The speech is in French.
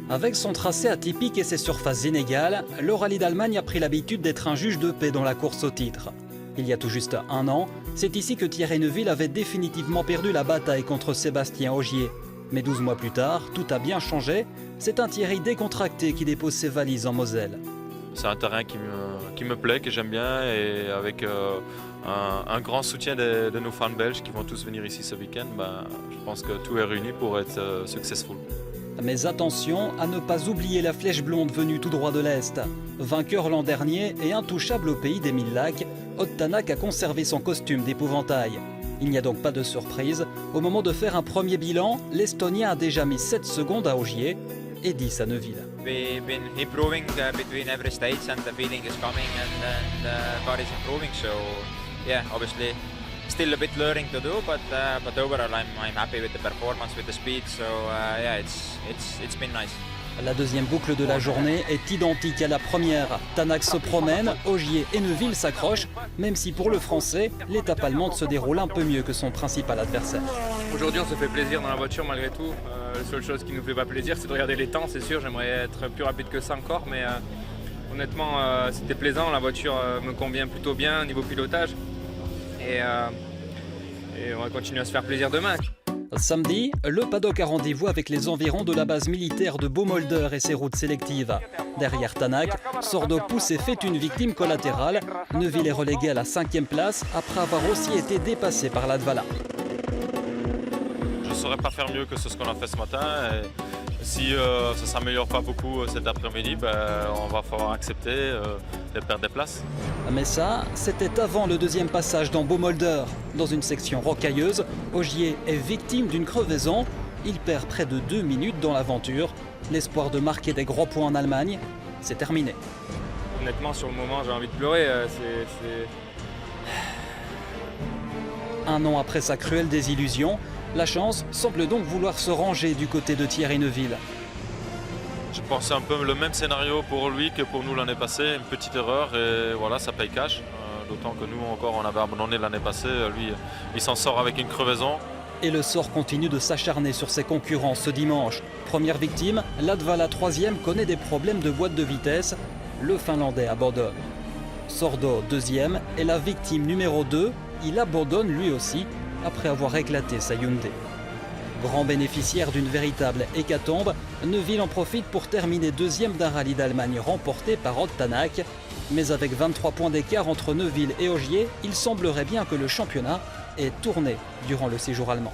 Avec son tracé atypique et ses surfaces inégales, le rallye d'Allemagne a pris l'habitude d'être un juge de paix dans la course au titre. Il y a tout juste un an, c'est ici que Thierry Neuville avait définitivement perdu la bataille contre Sébastien Ogier. Mais 12 mois plus tard, tout a bien changé. C'est un Thierry décontracté qui dépose ses valises en Moselle. C'est un terrain qui me plaît, que j'aime bien, et avec un grand soutien de nos fans belges qui vont tous venir ici ce week-end, je pense que tout est réuni pour être successful. Mais attention à ne pas oublier la flèche blonde venue tout droit de l'Est. Vainqueur l'an dernier et intouchable au pays des 1000 lacs, Ott Tanak a conservé son costume d'épouvantail. Il n'y a donc pas de surprise. Au moment de faire un premier bilan, l'Estonien a déjà mis 7 secondes à Ogier et 10 à Neuville. We've been improving between every stage and the feeling is coming and the car is improving. So yeah, obviously still a bit learning to do, but overall I'm happy with the performance, with the speed. So yeah, it's been nice. La deuxième boucle de la journée est identique à la première. Tanak se promène, Ogier et Neuville s'accrochent, même si pour le Français, l'étape allemande se déroule un peu mieux que son principal adversaire. Aujourd'hui, on se fait plaisir dans la voiture malgré tout. La seule chose qui nous fait pas plaisir, c'est de regarder les temps, c'est sûr. J'aimerais être plus rapide que ça encore, mais honnêtement, c'était plaisant. La voiture me convient plutôt bien au niveau pilotage. Et on va continuer à se faire plaisir demain. Samedi, le paddock a rendez-vous avec les environs de la base militaire de Baumholder et ses routes sélectives. Derrière Tanak, Sordo pousse et fait une victime collatérale. Neuville est relégué à la 5e place après avoir aussi été dépassé par Latvala. Je ne saurais pas faire mieux que ce qu'on a fait ce matin. Et si ça ne s'améliore pas beaucoup cet après-midi, on va falloir accepter de perdre des places. Mais ça, c'était avant le deuxième passage dans Baumholder. Dans une section rocailleuse, Ogier est victime d'une crevaison. Il perd près de 2 minutes dans l'aventure. L'espoir de marquer des gros points en Allemagne, c'est terminé. Honnêtement, sur le moment, j'ai envie de pleurer. Un an après sa cruelle désillusion, la chance semble donc vouloir se ranger du côté de Thierry Neuville. Je pense que c'est un peu le même scénario pour lui que pour nous l'année passée. Une petite erreur et voilà, ça paye cash. D'autant que nous encore, on avait abandonné l'année passée. Lui, il s'en sort avec une crevaison. Et le sort continue de s'acharner sur ses concurrents ce dimanche. Première victime, Latvala 3e connaît des problèmes de boîte de vitesse. Le Finlandais abandonne. Sordo 2e est la victime numéro 2. Il abandonne lui aussi après avoir éclaté sa Hyundai. Grand bénéficiaire d'une véritable hécatombe, Neuville en profite pour terminer 2e d'un rallye d'Allemagne remporté par Ott Tanak. Mais avec 23 points d'écart entre Neuville et Ogier, il semblerait bien que le championnat ait tourné durant le séjour allemand.